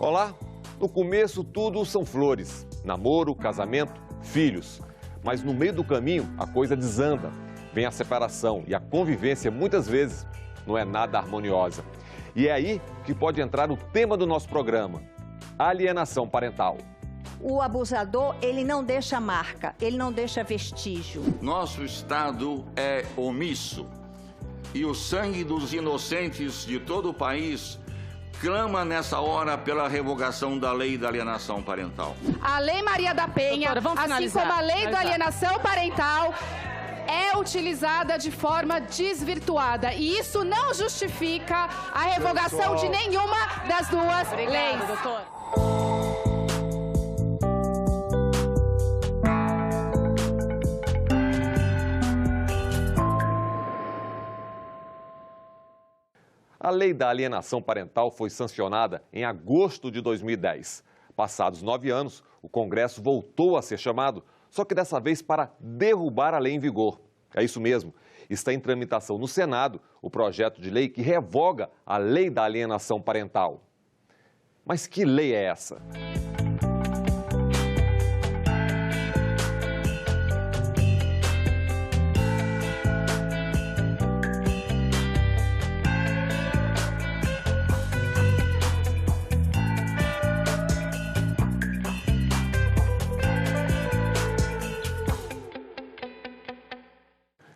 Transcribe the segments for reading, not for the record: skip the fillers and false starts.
Olá, no começo tudo são flores, namoro, casamento, filhos. Mas no meio do caminho a coisa desanda, vem a separação e a convivência muitas vezes não é nada harmoniosa. E é aí que pode entrar o tema do nosso programa, alienação parental. O abusador, ele não deixa marca, ele não deixa vestígio. Nosso Estado é omisso e o sangue dos inocentes de todo o país clama nessa hora pela revogação da lei da alienação parental. A Lei Maria da Penha, assim como a lei da alienação parental, é utilizada de forma desvirtuada. E isso não justifica a revogação de nenhuma das duas leis. Doutor. A lei da alienação parental foi sancionada em agosto de 2010. Passados 9 anos, o Congresso voltou a ser chamado, só que dessa vez para derrubar a lei em vigor. É isso mesmo, está em tramitação no Senado o projeto de lei que revoga a lei da alienação parental. Mas que lei é essa?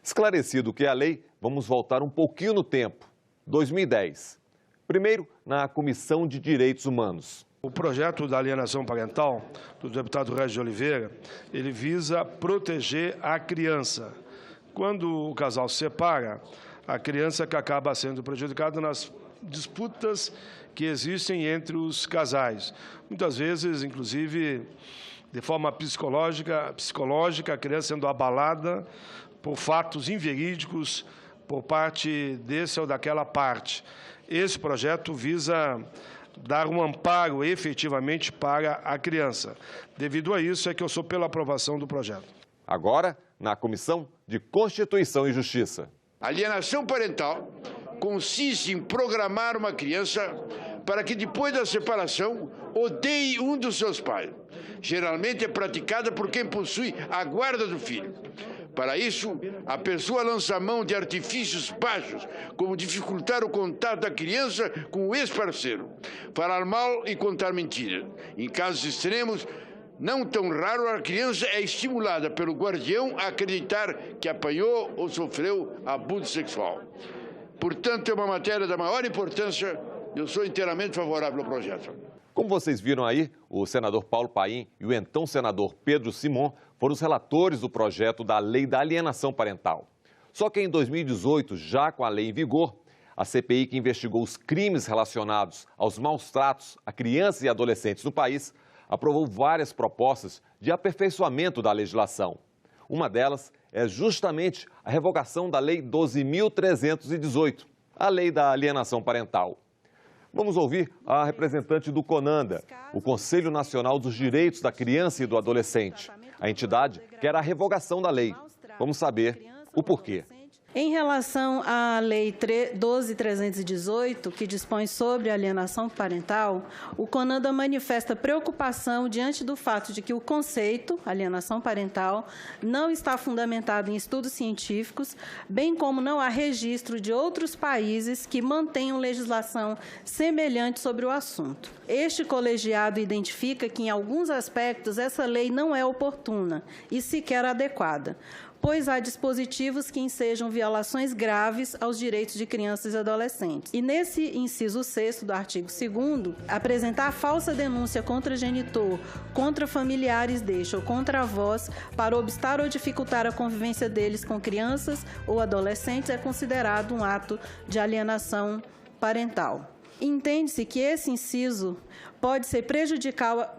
Esclarecido o que é a lei, vamos voltar um pouquinho no tempo. 2010. Primeiro, na Comissão de Direitos Humanos. O projeto da alienação parental do deputado Regis de Oliveira, ele visa proteger a criança. Quando o casal se separa, a criança que acaba sendo prejudicada nas disputas que existem entre os casais. Muitas vezes, inclusive, de forma psicológica, a criança sendo abalada por fatos inverídicos por parte desse ou daquela parte. Esse projeto visa dar um amparo efetivamente para a criança. Devido a isso é que eu sou pela aprovação do projeto. Agora, na Comissão de Constituição e Justiça. Alienação parental consiste em programar uma criança para que depois da separação odeie um dos seus pais. Geralmente é praticada por quem possui a guarda do filho. Para isso, a pessoa lança mão de artifícios baixos, como dificultar o contato da criança com o ex-parceiro, falar mal e contar mentiras. Em casos extremos, não tão raro, a criança é estimulada pelo guardião a acreditar que apanhou ou sofreu abuso sexual. Portanto, é uma matéria da maior importância. Eu sou inteiramente favorável ao projeto. Como vocês viram aí, o senador Paulo Paim e o então senador Pedro Simon foram os relatores do projeto da Lei da Alienação Parental. Só que em 2018, já com a lei em vigor, a CPI que investigou os crimes relacionados aos maus tratos a crianças e adolescentes no país aprovou várias propostas de aperfeiçoamento da legislação. Uma delas é justamente a revogação da Lei 12.318, a Lei da Alienação Parental. Vamos ouvir a representante do CONANDA, o Conselho Nacional dos Direitos da Criança e do Adolescente. A entidade quer a revogação da lei. Vamos saber o porquê. Em relação à Lei 12.318, que dispõe sobre alienação parental, o CONANDA manifesta preocupação diante do fato de que o conceito, alienação parental, não está fundamentado em estudos científicos, bem como não há registro de outros países que mantenham legislação semelhante sobre o assunto. Este colegiado identifica que, em alguns aspectos, essa lei não é oportuna e sequer adequada, pois há dispositivos que ensejam violações graves aos direitos de crianças e adolescentes. E nesse inciso 6º do artigo 2º, apresentar falsa denúncia contra genitor, contra familiares deste ou contra avós para obstar ou dificultar a convivência deles com crianças ou adolescentes é considerado um ato de alienação parental. Entende-se que esse inciso pode ser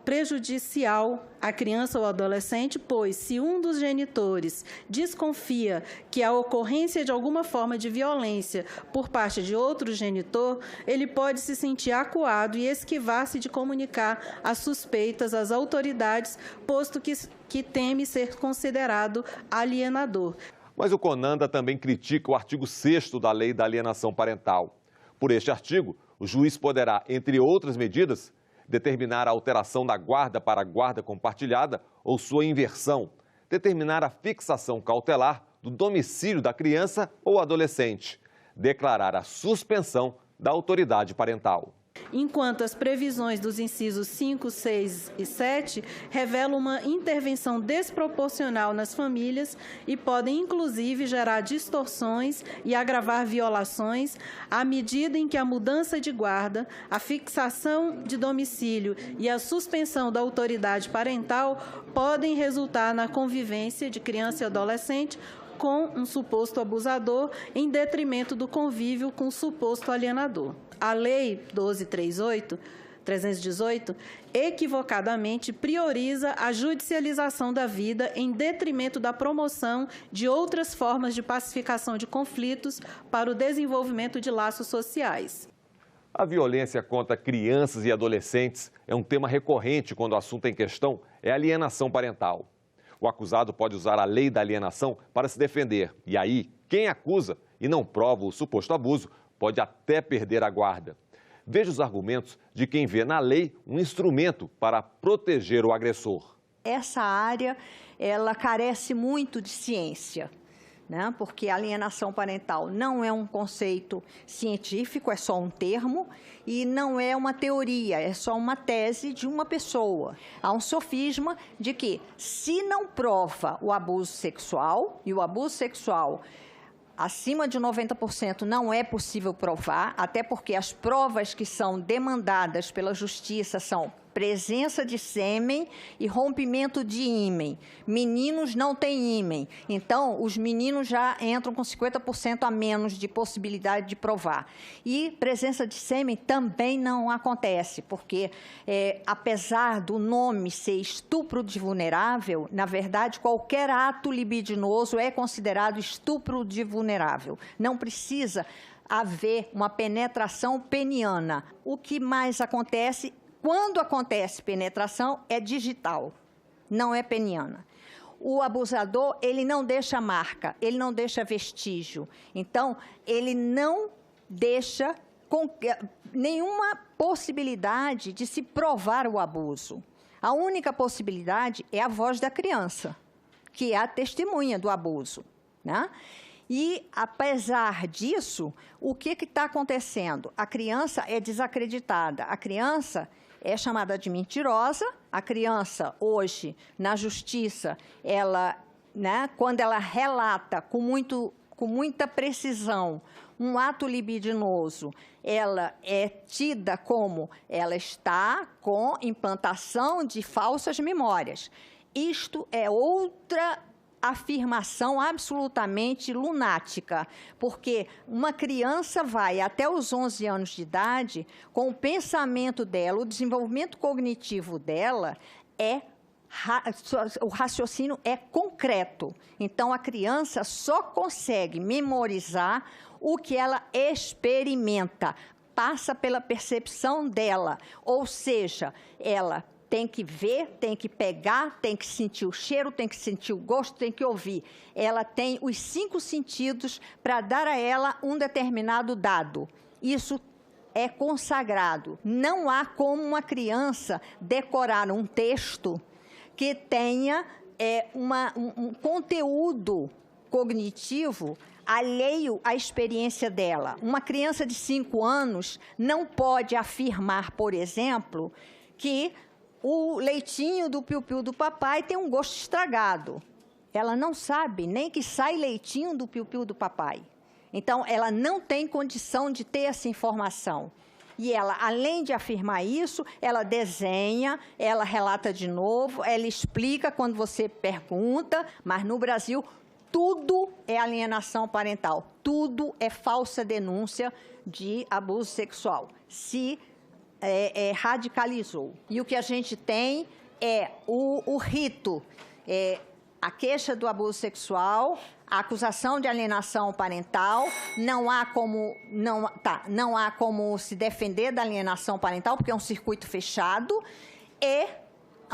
prejudicial à criança ou adolescente, pois, se um dos genitores desconfia que a ocorrência de alguma forma de violência por parte de outro genitor, ele pode se sentir acuado e esquivar-se de comunicar as suspeitas às autoridades, posto que teme ser considerado alienador. Mas o CONANDA também critica o artigo 6º da Lei da Alienação Parental. Por este artigo, o juiz poderá, entre outras medidas, determinar a alteração da guarda para guarda compartilhada ou sua inversão, determinar a fixação cautelar do domicílio da criança ou adolescente, declarar a suspensão da autoridade parental. Enquanto as previsões dos incisos 5, 6 e 7 revelam uma intervenção desproporcional nas famílias e podem, inclusive, gerar distorções e agravar violações, à medida em que a mudança de guarda, a fixação de domicílio e a suspensão da autoridade parental podem resultar na convivência de criança e adolescente com um suposto abusador, em detrimento do convívio com o suposto alienador. A Lei 12.318, equivocadamente, prioriza a judicialização da vida em detrimento da promoção de outras formas de pacificação de conflitos para o desenvolvimento de laços sociais. A violência contra crianças e adolescentes é um tema recorrente quando o assunto em questão é alienação parental. O acusado pode usar a lei da alienação para se defender. E aí, quem acusa e não prova o suposto abuso pode até perder a guarda. Veja os argumentos de quem vê na lei um instrumento para proteger o agressor. Essa área, ela carece muito de ciência, né? Porque a alienação parental não é um conceito científico, é só um termo, e não é uma teoria, é só uma tese de uma pessoa. Há um sofisma de que, se não prova o abuso sexual, e o abuso sexual acima de 90% não é possível provar, até porque as provas que são demandadas pela justiça são presença de sêmen e rompimento de ímen. Meninos não têm ímen, então os meninos já entram com 50% a menos de possibilidade de provar. E presença de sêmen também não acontece, porque apesar do nome ser estupro de vulnerável, na verdade qualquer ato libidinoso é considerado estupro de vulnerável. Não precisa haver uma penetração peniana. O que mais acontece quando acontece penetração é digital, não é peniana. O abusador, ele não deixa marca, ele não deixa vestígio. Então, ele não deixa nenhuma possibilidade de se provar o abuso. A única possibilidade é a voz da criança, que é a testemunha do abuso, né? E, apesar disso, o que está acontecendo? A criança é desacreditada, a criança é chamada de mentirosa. A criança, hoje, na justiça, ela, né, quando ela relata com muita precisão um ato libidinoso, ela é tida como ela está com implantação de falsas memórias. Isto é outra afirmação absolutamente lunática, porque uma criança vai até os 11 anos de idade, com o pensamento dela, o desenvolvimento cognitivo dela, o raciocínio é concreto. Então, a criança só consegue memorizar o que ela experimenta, passa pela percepção dela, ou seja, ela tem que ver, tem que pegar, tem que sentir o cheiro, tem que sentir o gosto, tem que ouvir. Ela tem os 5 sentidos para dar a ela um determinado dado. Isso é consagrado. Não há como uma criança decorar um texto que tenha um conteúdo cognitivo alheio à experiência dela. Uma criança de 5 anos não pode afirmar, por exemplo, que o leitinho do piu-piu do papai tem um gosto estragado. Ela não sabe nem que sai leitinho do piu-piu do papai. Então, ela não tem condição de ter essa informação. E ela, além de afirmar isso, ela desenha, ela relata de novo, ela explica quando você pergunta, mas no Brasil tudo é alienação parental, tudo é falsa denúncia de abuso sexual. Se radicalizou. E o que a gente tem é o rito, a queixa do abuso sexual, a acusação de alienação parental, não há como se defender da alienação parental, porque é um circuito fechado, e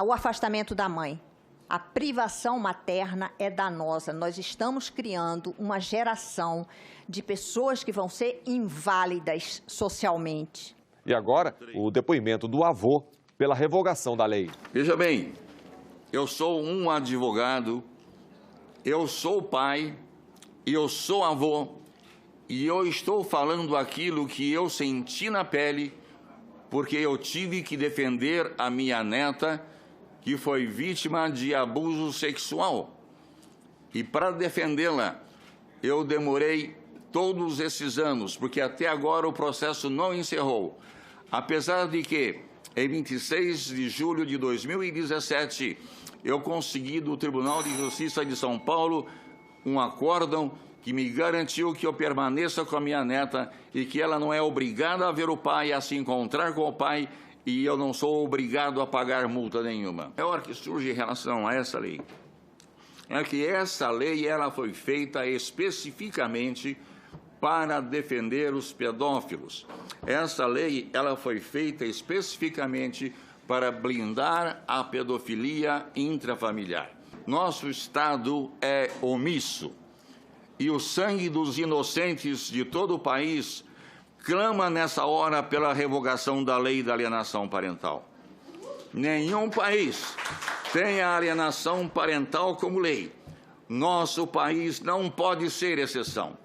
o afastamento da mãe. A privação materna é danosa. Nós estamos criando uma geração de pessoas que vão ser inválidas socialmente. E agora, o depoimento do avô pela revogação da lei. Veja bem, eu sou um advogado, eu sou pai, eu sou avô, e eu estou falando aquilo que eu senti na pele, porque eu tive que defender a minha neta, que foi vítima de abuso sexual. E para defendê-la, eu demorei todos esses anos, porque até agora o processo não encerrou. Apesar de que, em 26 de julho de 2017, eu consegui do Tribunal de Justiça de São Paulo um acórdão que me garantiu que eu permaneça com a minha neta e que ela não é obrigada a ver o pai, a se encontrar com o pai, e eu não sou obrigado a pagar multa nenhuma. A hora que surge em relação a essa lei, é que essa lei ela foi feita especificamente para defender os pedófilos. Essa lei ela foi feita especificamente para blindar a pedofilia intrafamiliar. Nosso Estado é omisso e o sangue dos inocentes de todo o país clama nessa hora pela revogação da lei da alienação parental. Nenhum país tem a alienação parental como lei. Nosso país não pode ser exceção.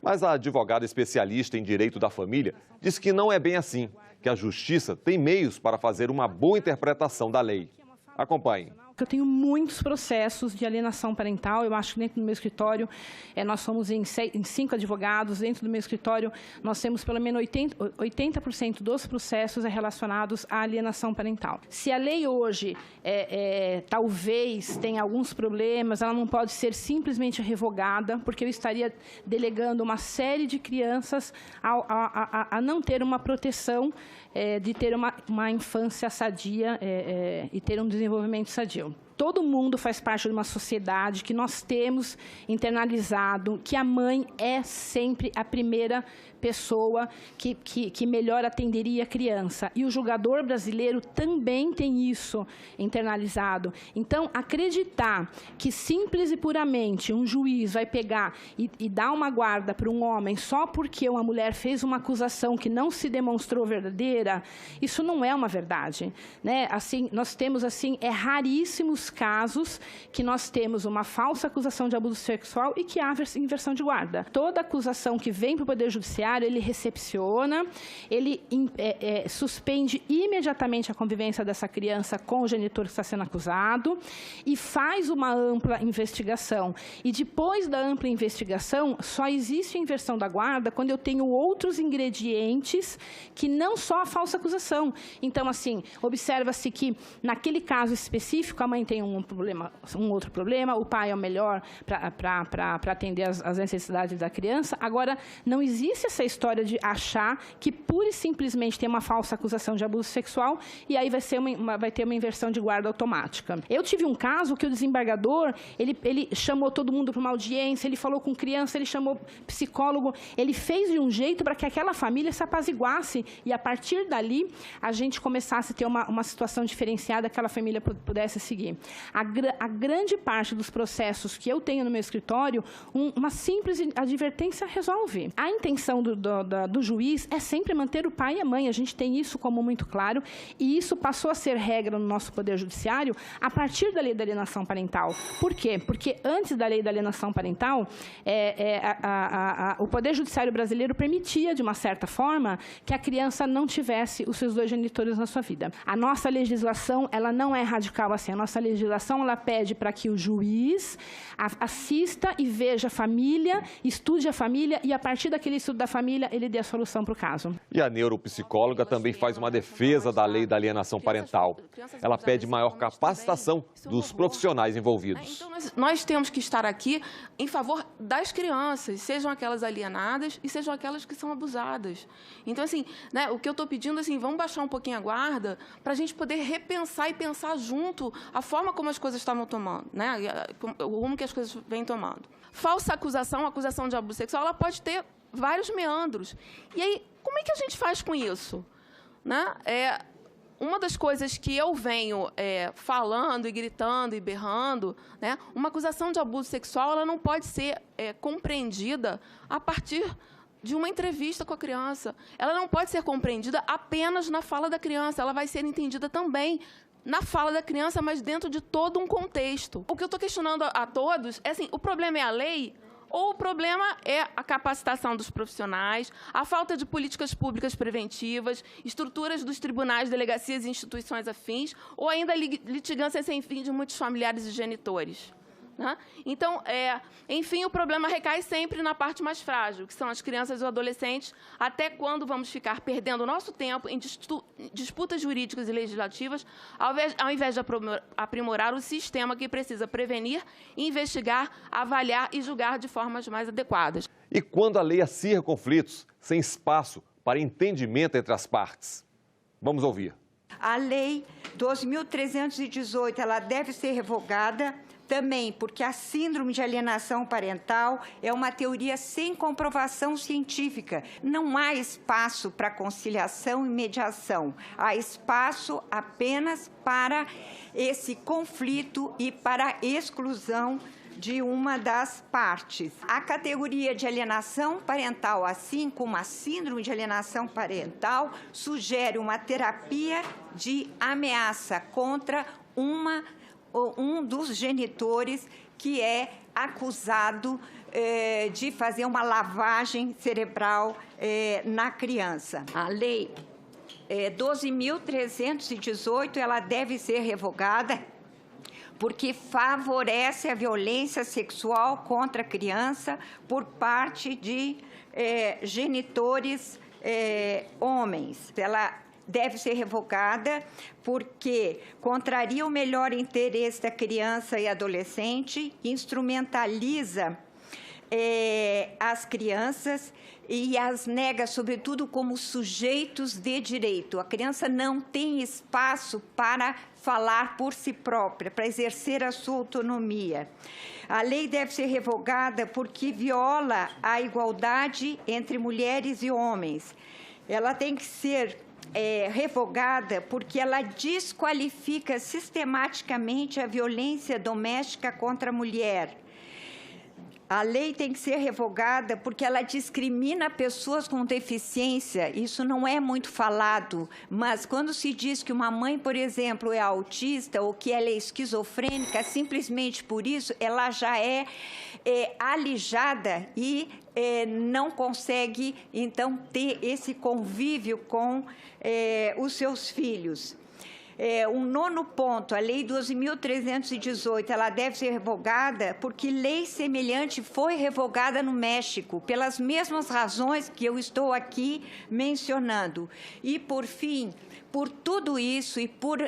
Mas a advogada especialista em direito da família diz que não é bem assim, que a Justiça tem meios para fazer uma boa interpretação da lei. Acompanhe. Eu tenho muitos processos de alienação parental. Eu acho que dentro do meu escritório, nós somos em 5 advogados. Dentro do meu escritório, nós temos pelo menos 80% dos processos relacionados à alienação parental. Se a lei hoje, talvez, tenha alguns problemas, ela não pode ser simplesmente revogada, porque eu estaria delegando uma série de crianças a não ter uma proteção, de ter uma infância sadia e ter um desenvolvimento sadio. Todo mundo faz parte de uma sociedade que nós temos internalizado que a mãe é sempre a primeira pessoa que melhor atenderia a criança. E o julgador brasileiro também tem isso internalizado. Então, acreditar que simples e puramente um juiz vai pegar e dar uma guarda para um homem só porque uma mulher fez uma acusação que não se demonstrou verdadeira, isso não é uma verdade, né? Assim, nós temos raríssimos casos que nós temos uma falsa acusação de abuso sexual e que há inversão de guarda. Toda acusação que vem para o Poder Judiciário, ele recepciona, ele suspende imediatamente a convivência dessa criança com o genitor que está sendo acusado e faz uma ampla investigação. E depois da ampla investigação, só existe a inversão da guarda quando eu tenho outros ingredientes que não só a falsa acusação. Então, assim, observa-se que naquele caso específico a mãe tem um outro problema, o pai é o melhor para atender as necessidades da criança. Agora, não existe essa história de achar que pura e simplesmente tem uma falsa acusação de abuso sexual e aí vai ter uma inversão de guarda automática. Eu tive um caso que o desembargador, ele chamou todo mundo para uma audiência, ele falou com criança, ele chamou psicólogo, ele fez de um jeito para que aquela família se apaziguasse e a partir dali a gente começasse a ter uma situação diferenciada, aquela família pudesse seguir. A grande parte dos processos que eu tenho no meu escritório, uma simples advertência resolve. A intenção do juiz é sempre manter o pai e a mãe. A gente tem isso como muito claro e isso passou a ser regra no nosso Poder Judiciário a partir da lei da alienação parental. Por quê? Porque antes da lei da alienação parental, o Poder Judiciário brasileiro permitia, de uma certa forma, que a criança não tivesse os seus dois genitores na sua vida. A nossa legislação, ela não é radical assim. A nossa legislação, ela pede para que o juiz assista e veja a família, estude a família e, a partir daquele estudo da família, ele dê a solução para o caso. E a neuropsicóloga também faz uma defesa da lei da alienação parental. Ela pede maior capacitação dos profissionais envolvidos. Então, nós temos que estar aqui em favor das crianças, sejam aquelas alienadas e sejam aquelas que são abusadas. Então, assim, né, o que eu estou pedindo, assim, vamos baixar um pouquinho a guarda para a gente poder repensar e pensar junto a forma como as coisas estavam tomando, né, o rumo que as coisas vêm tomando. Falsa acusação de abuso sexual, ela pode ter vários meandros. E aí, como é que a gente faz com isso? Né? Uma das coisas que eu venho falando e gritando e berrando, né, uma acusação de abuso sexual ela não pode ser compreendida a partir de uma entrevista com a criança. Ela não pode ser compreendida apenas na fala da criança, ela vai ser entendida também na fala da criança, mas dentro de todo um contexto. O que eu estou questionando a todos é assim, o problema é a lei ou o problema é a capacitação dos profissionais, a falta de políticas públicas preventivas, estruturas dos tribunais, delegacias e instituições afins, ou ainda a litigância sem fim de muitos familiares e genitores? Né? Então, enfim, o problema recai sempre na parte mais frágil, que são as crianças e os adolescentes. Até quando vamos ficar perdendo o nosso tempo em disputas jurídicas e legislativas, ao invés de aprimorar o sistema que precisa prevenir, investigar, avaliar e julgar de formas mais adequadas? E quando a lei acirra conflitos, sem espaço para entendimento entre as partes? Vamos ouvir. A Lei 12.318, ela deve ser revogada também porque a síndrome de alienação parental é uma teoria sem comprovação científica. Não há espaço para conciliação e mediação. Há espaço apenas para esse conflito e para a exclusão de uma das partes. A categoria de alienação parental, assim como a síndrome de alienação parental, sugere uma terapia de ameaça contra um dos genitores que é acusado de fazer uma lavagem cerebral na criança. A lei 12.318, ela deve ser revogada porque favorece a violência sexual contra a criança por parte de genitores homens. Ela deve ser revogada porque contraria o melhor interesse da criança e adolescente, instrumentaliza as crianças e as nega, sobretudo, como sujeitos de direito. A criança não tem espaço para falar por si própria, para exercer a sua autonomia. A lei deve ser revogada porque viola a igualdade entre mulheres e homens. Ela tem que ser revogada porque ela desqualifica sistematicamente a violência doméstica contra a mulher. A lei tem que ser revogada porque ela discrimina pessoas com deficiência. Isso não é muito falado, mas quando se diz que uma mãe, por exemplo, é autista ou que ela é esquizofrênica, simplesmente por isso ela já é alijada e não consegue, então, ter esse convívio com os seus filhos. Um nono ponto, a Lei 12.318, ela deve ser revogada porque lei semelhante foi revogada no México, pelas mesmas razões que eu estou aqui mencionando. E, por fim, por tudo isso e por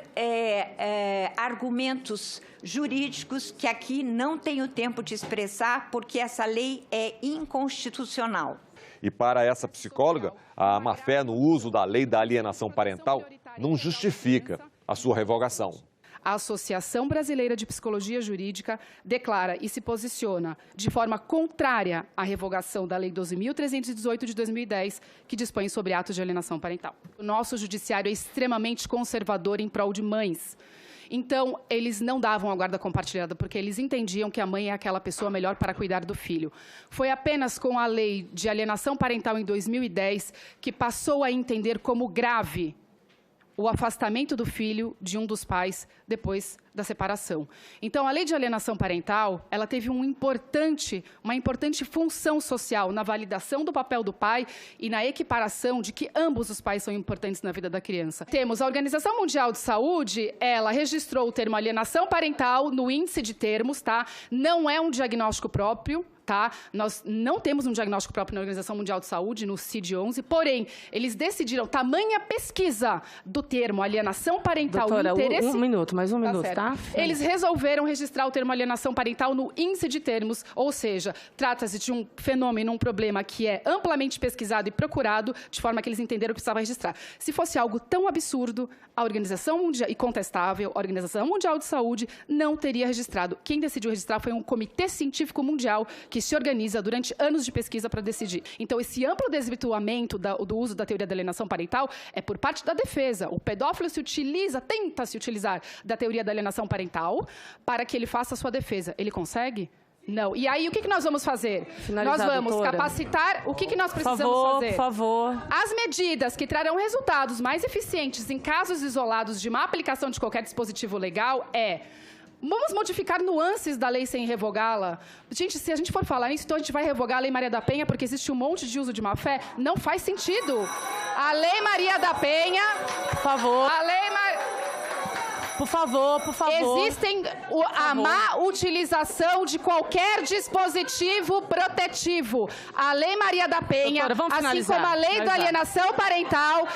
argumentos jurídicos que aqui não tenho tempo de expressar, porque essa lei é inconstitucional. E para essa psicóloga, a má-fé no uso da lei da alienação parental não justifica a sua revogação. A Associação Brasileira de Psicologia Jurídica declara e se posiciona de forma contrária à revogação da Lei 12.318 de 2010, que dispõe sobre atos de alienação parental. O nosso judiciário é extremamente conservador em prol de mães. Então, eles não davam a guarda compartilhada, porque eles entendiam que a mãe é aquela pessoa melhor para cuidar do filho. Foi apenas com a lei de alienação parental em 2010 que passou a entender como grave o afastamento do filho de um dos pais depois da separação. Então, a lei de alienação parental, ela teve uma importante função social na validação do papel do pai e na equiparação de que ambos os pais são importantes na vida da criança. Temos a Organização Mundial de Saúde, ela registrou o termo alienação parental no índice de termos, tá? Não é um diagnóstico próprio, tá? Nós não temos um diagnóstico próprio na Organização Mundial de Saúde, no CID-11, porém, eles decidiram, tamanha pesquisa do termo alienação parental... Doutora, interesse... um minuto, mais um minuto, tá? Eles resolveram registrar o termo alienação parental no índice de termos, ou seja, trata-se de um fenômeno, um problema que é amplamente pesquisado e procurado, de forma que eles entenderam que precisava registrar. Se fosse algo tão absurdo, a Organização Mundial, e contestável, a Organização Mundial de Saúde não teria registrado. Quem decidiu registrar foi um comitê científico mundial que se organiza durante anos de pesquisa para decidir. Então, esse amplo desvirtuamento do uso da teoria da alienação parental é por parte da defesa. O pedófilo tenta se utilizar da teoria da alienação parental para que ele faça a sua defesa. Ele consegue? Não. E aí, o que nós vamos fazer? Nós vamos capacitar... O que nós precisamos fazer? Por favor. As medidas que trarão resultados mais eficientes em casos isolados de má aplicação de qualquer dispositivo legal vamos modificar nuances da lei sem revogá-la. Gente, se a gente for falar nisso, então a gente vai revogar a Lei Maria da Penha, porque existe um monte de uso de má-fé. Não faz sentido. A Lei Maria da Penha... Por favor. A Lei Por favor, por favor. Existem a má utilização de qualquer dispositivo protetivo. A Lei Maria da Penha, assim como a Lei da alienação parental,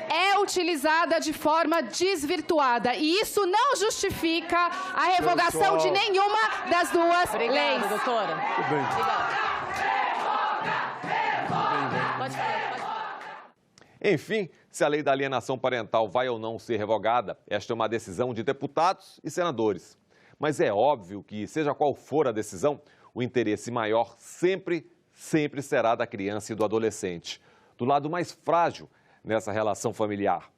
é utilizada de forma desvirtuada. E isso não justifica a revogação de nenhuma das duas leis. Obrigada, doutora. Tudo bem. Pode falar. Enfim, se a lei da alienação parental vai ou não ser revogada, esta é uma decisão de deputados e senadores. Mas é óbvio que, seja qual for a decisão, o interesse maior sempre será da criança e do adolescente, do lado mais frágil nessa relação familiar.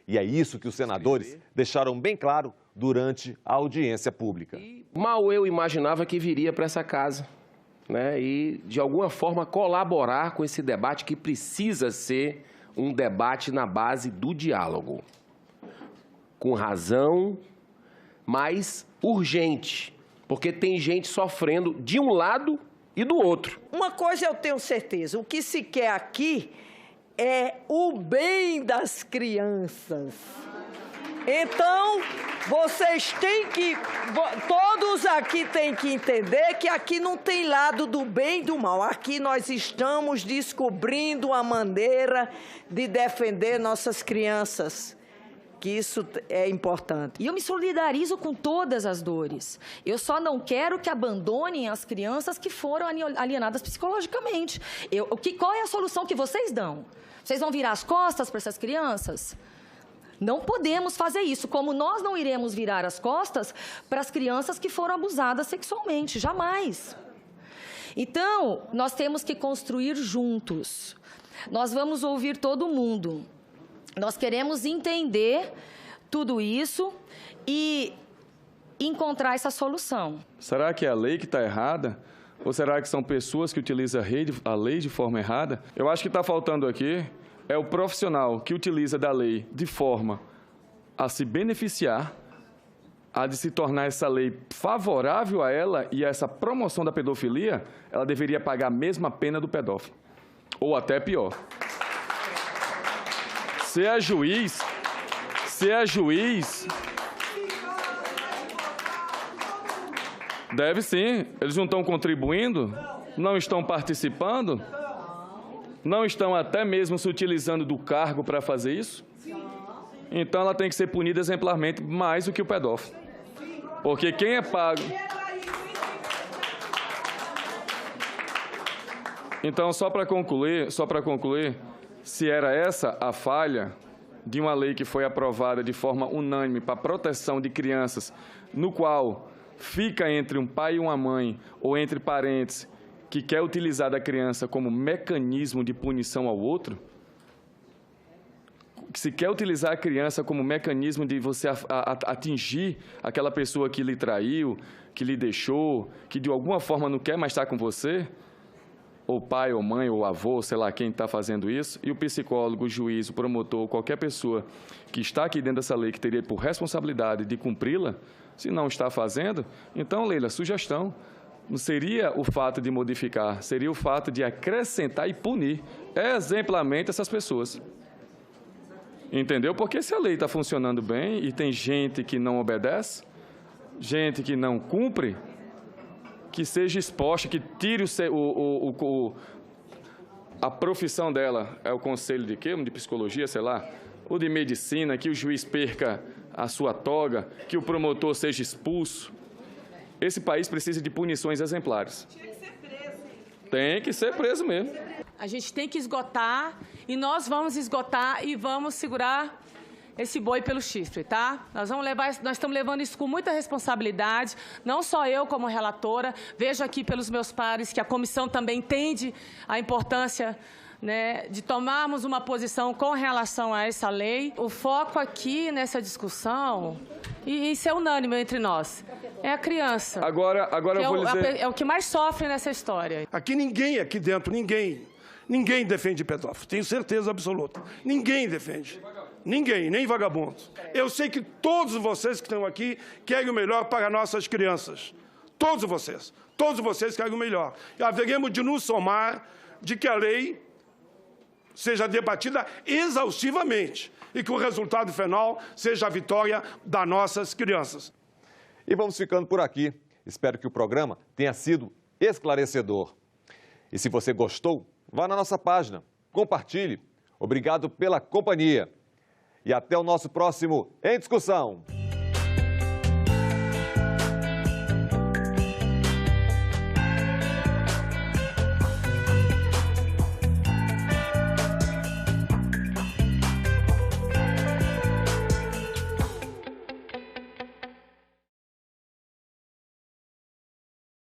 E é isso que os senadores deixaram bem claro durante a audiência pública. Mal eu imaginava que viria para essa casa, né? E, de alguma forma, colaborar com esse debate que precisa ser um debate na base do diálogo. Com razão, mas urgente, porque tem gente sofrendo de um lado e do outro. Uma coisa eu tenho certeza, o que se quer aqui é o bem das crianças. Então, vocês têm que, todos aqui têm que entender que aqui não tem lado do bem e do mal. Aqui nós estamos descobrindo a maneira de defender nossas crianças, que isso é importante. E eu me solidarizo com todas as dores. Eu só não quero que abandonem as crianças que foram alienadas psicologicamente. Qual é a solução que vocês dão? Vocês vão virar as costas para essas crianças? Não podemos fazer isso, como nós não iremos virar as costas para as crianças que foram abusadas sexualmente, jamais. Então, nós temos que construir juntos. Nós vamos ouvir todo mundo. Nós queremos entender tudo isso e encontrar essa solução. Será que é a lei que está errada? Ou será que são pessoas que utilizam a lei de forma errada? Eu acho que está faltando aqui é o profissional que utiliza da lei de forma a se beneficiar, a de se tornar essa lei favorável a ela e a essa promoção da pedofilia, ela deveria pagar a mesma pena do pedófilo. Ou até pior. Se é juiz, deve sim. Eles não estão contribuindo, não estão participando, não estão até mesmo se utilizando do cargo para fazer isso. Então ela tem que ser punida exemplarmente mais do que o pedófilo. Porque quem é pago... Então, só para concluir, se era essa a falha de uma lei que foi aprovada de forma unânime para a proteção de crianças, no qual fica entre um pai e uma mãe, ou entre parentes, que quer utilizar da criança como mecanismo de punição ao outro, se quer utilizar a criança como mecanismo de você atingir aquela pessoa que lhe traiu, que lhe deixou, que de alguma forma não quer mais estar com você, ou pai, ou mãe, ou avô, sei lá quem está fazendo isso, e o psicólogo, o juiz, o promotor, qualquer pessoa que está aqui dentro dessa lei, que teria por responsabilidade de cumpri-la, se não está fazendo, então, Leila, sugestão, não seria o fato de modificar, seria o fato de acrescentar e punir exemplarmente essas pessoas. Entendeu? Porque se a lei está funcionando bem e tem gente que não obedece, gente que não cumpre, que seja exposta, que tire a profissão dela, é o conselho de quê? De psicologia, sei lá, ou de medicina, que o juiz perca a sua toga, que o promotor seja expulso. Esse país precisa de punições exemplares. Tem que ser preso mesmo. A gente tem que esgotar, e nós vamos esgotar e vamos segurar esse boi pelo chifre, tá? Nós estamos levando isso com muita responsabilidade, não só eu como relatora, vejo aqui pelos meus pares que a comissão também entende a importância, né, de tomarmos uma posição com relação a essa lei. O foco aqui nessa discussão E isso é unânime entre nós. É a criança. Agora eu vou dizer... É o que mais sofre nessa história. Aqui dentro, ninguém defende pedófilo. Tenho certeza absoluta. Ninguém defende. Ninguém, nem vagabundos. Eu sei que todos vocês que estão aqui querem o melhor para nossas crianças. Todos vocês querem o melhor. E haveremos de nos somar de que a lei seja debatida exaustivamente e que o resultado final seja a vitória das nossas crianças. E vamos ficando por aqui. Espero que o programa tenha sido esclarecedor. E se você gostou, vá na nossa página, compartilhe. Obrigado pela companhia. E até o nosso próximo Em Discussão.